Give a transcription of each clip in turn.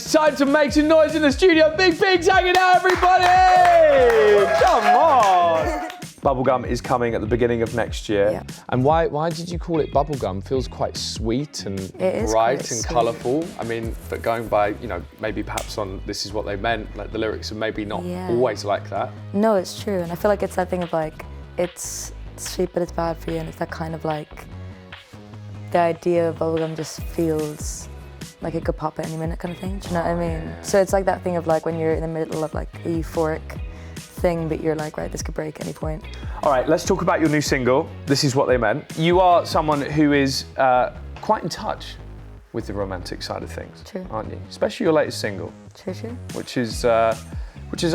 it's time to make some noise in the studio. Biig Piig's hanging out, everybody! Come on! Bubblegum is coming at the beginning of next year. Yeah. And why did you call it Bubblegum? Feels quite sweet and bright and colourful. I mean, but going by, you know, maybe perhaps on This Is What They Meant, like the lyrics are maybe not always like that. No, it's true. And I feel like it's that thing of like, it's sweet but it's bad for you, and it's that kind of like, the idea of bubblegum just feels like it could pop at any minute kind of thing, do you know what I mean? Yeah. So it's like that thing of like when you're in the middle of like a euphoric thing, but you're like, right, this could break any point. All right, let's talk about your new single, This Is What They Meant. You are someone who is quite in touch with the romantic side of things, aren't you? Especially your latest single. True. Which is a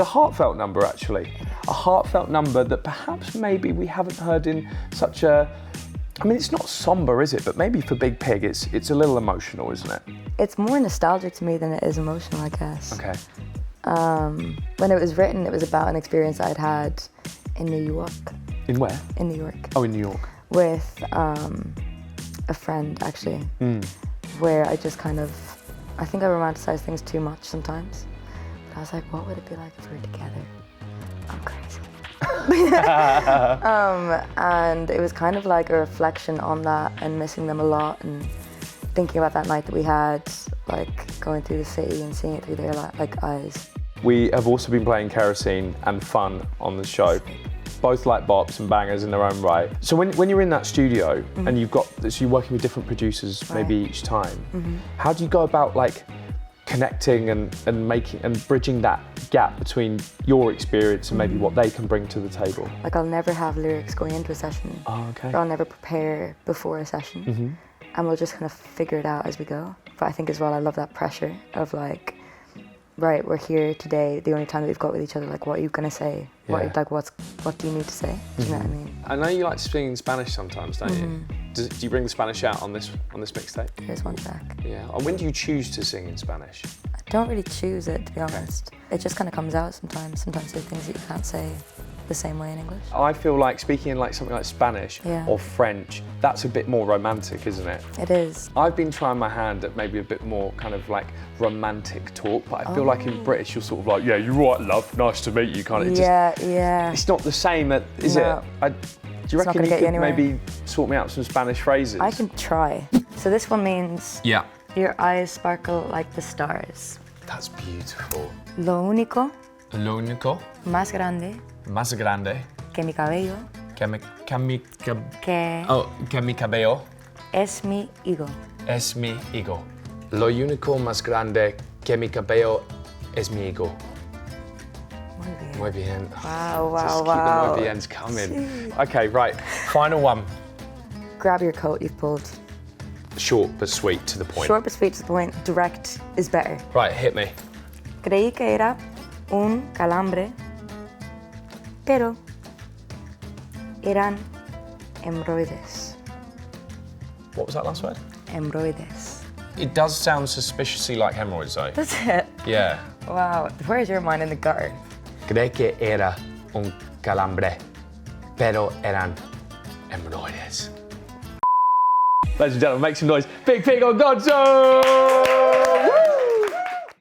heartfelt number, actually. A heartfelt number that perhaps maybe we haven't heard in such a, I mean, it's not somber, is it? But maybe for Biig Piig, it's a little emotional, isn't it? It's more nostalgic to me than it is emotional, I guess. Okay. When it was written, it was about an experience I'd had in New York. In where? In New York. Oh, in New York. With a friend, actually, where I just kind of, I think I romanticize things too much sometimes. But I was like, what would it be like if we were together? I'm crazy. And it was kind of like a reflection on that and missing them a lot and thinking about that night that we had, like going through the city and seeing it through their like eyes. We have also been playing Kerosene and Fun on the show. Both like bops and bangers in their own right. So when you're in that studio and so you're working with different producers maybe each time, how do you go about like connecting and making and bridging that gap between your experience and maybe what they can bring to the table? Like I'll never have lyrics going into a session. Oh, okay. Or I'll never prepare before a session. And we'll just kind of figure it out as we go. But I think as well, I love that pressure of like, right, we're here today, the only time that we've got with each other, like what are you gonna say? What do you need to say? Do you know what I mean? I know you like singing Spanish sometimes, don't you? Do you bring the Spanish out on this mixtape? There's one track. Yeah. And when do you choose to sing in Spanish? I don't really choose it, to be honest. It just kind of comes out sometimes. Sometimes there are things that you can't say the same way in English. I feel like speaking in like something like Spanish or French, that's a bit more romantic, isn't it? It is. I've been trying my hand at maybe a bit more kind of like romantic talk, but I feel like in British you're sort of like, yeah, you're right, love, nice to meet you, kind of. Yeah. It's not the same, is it? Do you reckon you could maybe sort me out some Spanish phrases? I can try. So this one means your eyes sparkle like the stars. That's beautiful. Lo único más grande que mi cabello que mi cabello es mi higo. Lo único más grande que mi cabello es mi higo. Muy bien. Wow. Just keep the muy bien's coming. Okay, right. Final one. Grab your coat you've pulled. Short but sweet, to the point. Short but sweet to the point. Direct is better. Right, hit me. Creí que era un calambre, pero eran hemorrhoides. What was that last word? Hemorrhoides. It does sound suspiciously like hemorrhoids, though. Does it? Yeah. Wow. Where's your mind in the gutter? Creí que era un calambre, pero eran hemorrhoides. Ladies and gentlemen, make some noise. Biig Piig on Gonzo!